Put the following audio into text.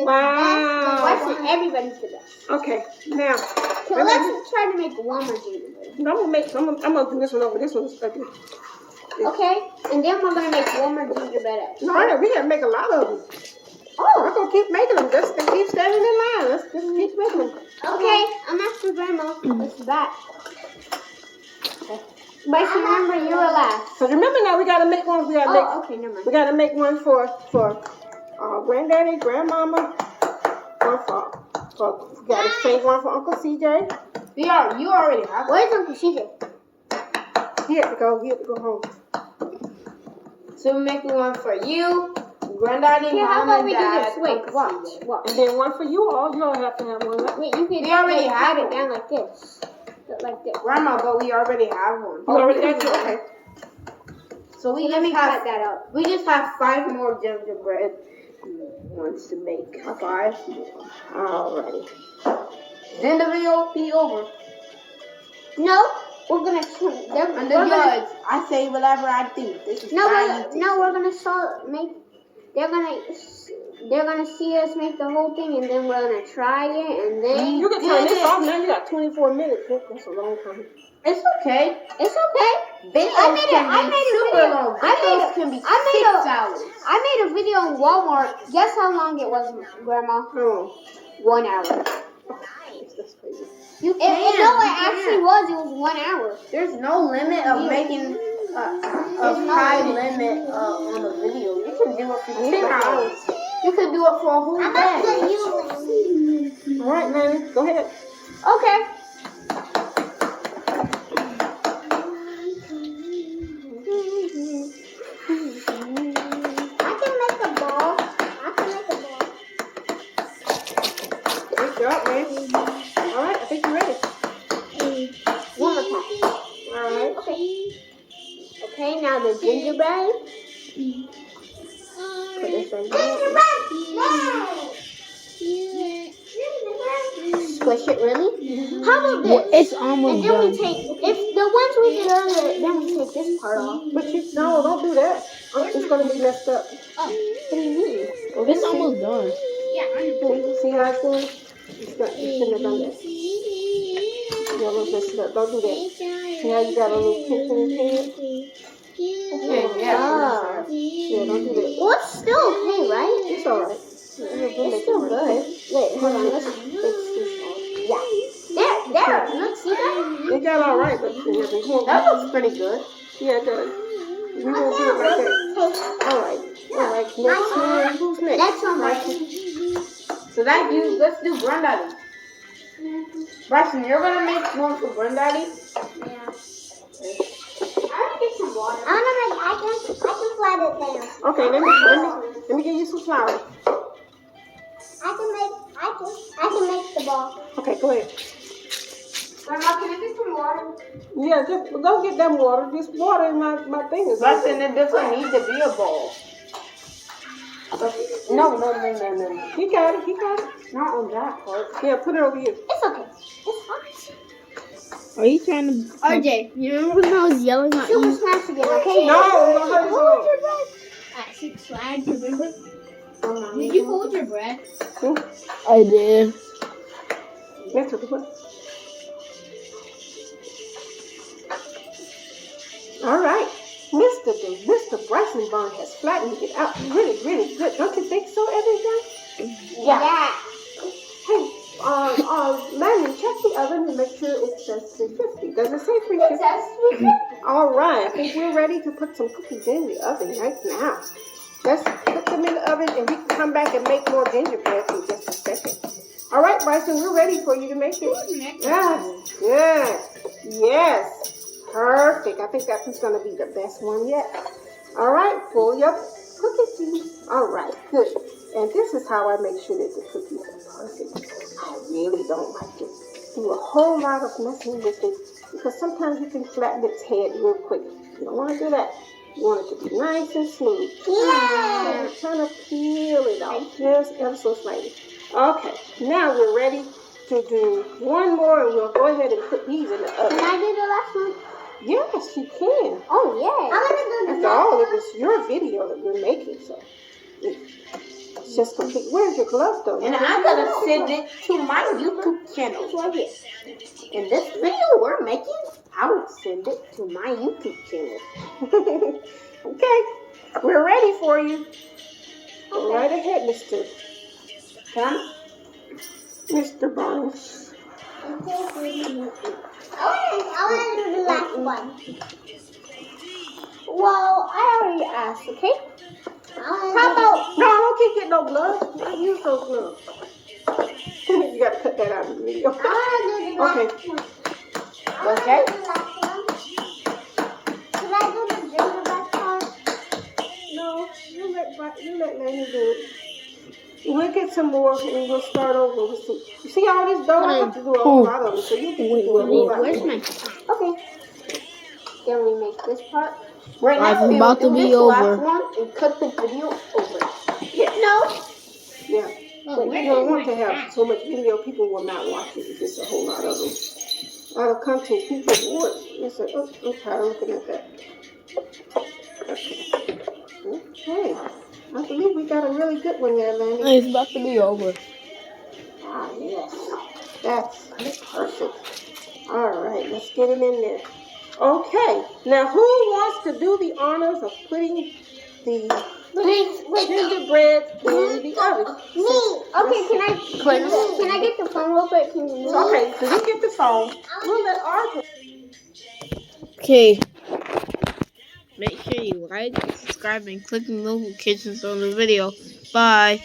Wow. Bryson, everybody's the best. Okay, now. So let's try to make one more gingerbread. I'm gonna do this one over. This one's ugly. Okay, and then we're gonna make one more gingerbread. No, we have to make a lot of them. Oh, we're gonna keep making them. Just keep standing in line. Let's just keep making them. Okay, I'm asking Grandma. It's back. Okay. Bryson, remember you were last. So remember now, we gotta make one. Okay, never mind. We gotta make one for granddaddy, grandmama, one for we gotta save one for Uncle CJ. You already have. Where's Uncle CJ? He had to go home. So we're making one for you, granddaddy, mom, and dad. Wait, watch. And then one for you all. You all have to have one. Wait, you can already have it down like this. Like this. Grandma, but we already have one. You already got it? Okay. So we just have that up. We just have 5 more gingerbread ones to make. 5 more. Alrighty. Then the video will be over. No, we're gonna. And the judge, I say whatever I think. This is we're gonna make. They're gonna see us make the whole thing, and then we're gonna try it, and then you can turn this off now. You got 24 minutes. That's a long time. It's okay. It's okay. Videos can be super long. Videos can be 6 hours. I made a video on Walmart. Guess how long it was, Grandma? 1 hour. That's crazy. You can. It actually was. It was 1 hour. There's no limit of making a high limit on a video. You can do it for 10 hours. You can do it for a whole day. All right, man. Go ahead. Okay. I can make a ball. Good job, man. All right, I think you're ready. One more time. All right. Okay, now the gingerbread. Put this in here. Squish it really? How about this? Well, it's almost done. And then we take, if the ones we did earlier, then we take this part off. But no, don't do that. It's going to be messed up. Oh. What do you mean? It's almost done. Yeah, See how it's going? You shouldn't have done that. You almost messed it up. Don't do that. See how you got a little pinch in his head? Okay, yeah. Yeah, don't do that. Well, it's still okay, right? It's all right. It's still good. Wait, hold on. Let's fix this one. Yeah. There. Look, see that? It got all right, but That looks pretty good. yeah, it does. We won't do it like that. All right. Next one. Who's next? Next one, Bryson. So that you. Let's do granddaddy. Bryson, you're gonna make one for granddaddy. Yeah. I'm gonna get some water. I can slide it down. Okay, let me give you some flour. I can make the ball. Okay, go ahead. Grandma, can I get some water? Yeah, just go get them water. Just water in my thing. Bryson, it doesn't need to be a ball. No. He got it. Not on that part. Yeah, put it over here. It's okay. It's fine. Are you trying to... RJ, you remember when I was yelling at Super you? smash again, okay? No, don't hurt his arm. At 6 Flags, remember? Did you hold your breath? I did. That's what. All right. Mr. Bryson Bond has flattened it out really, really good. Don't you think so, everyone? Yeah. Hey, Landon, check the oven and make sure it says 350. Does it say 350? All right. I think we're ready to put some cookies in the oven right now. Let's put them in the oven and we can come back and make more gingerbread in just a second. All right, Bryson, we're ready for you to make it. Yes. Good. Yes. Perfect. I think that one's going to be the best one yet. All right, pull your cookies. All right, good. And this is how I make sure that the cookies are perfect. I really don't like to do a whole lot of messing with it because sometimes you can flatten its head real quick. You don't want to do that. You want it to be nice and smooth. Yeah. So kind of peel it off just ever so slightly. Okay, now we're ready to do one more and we'll go ahead and put these in the oven. Can I do the last one? Yes, you can. Oh, yeah. I'm going to do the After all, it was your video that we're making, so It's just complete. Where's your glove though? And I'm gonna send it to my YouTube channel. It's right here. In this video we're making, I will send it to my YouTube channel. Okay, we're ready for you. Go right ahead, Mr. Barnes. I want to do the last one. Well, I already asked, okay? How about... No, I don't keep getting no gloves. I use those gloves. You gotta cut that out of the video. I want to do the last Okay. one. Okay. Should I do the gingerbread part? No, you let Lanny do it. We'll get some more and we'll start over. We'll see. You see all this dough? I have to do a whole lot of it, so you can do a whole lot. Where's my? Okay. Then we make this part. Right Life now is we about will to do be this last over. one and cut the video over. Yeah. No. Yeah. But you don't want to have so much video, people will not watch it if it's a whole lot of them. A lot of content, people would. It's like, oh, I'm tired of looking at that. Okay. I believe we got a really good one there, Lanny. It's about to be over. Ah, yes. That's perfect. All right, let's get it in there. Okay. Now, who wants to do the honors of putting the gingerbread in the oven? Me. Okay, can I get the phone real quick? Can you move? Okay, so you get the phone. We'll let Arthur. Okay. Make sure you like, subscribe, and click the notifications on the video. Bye.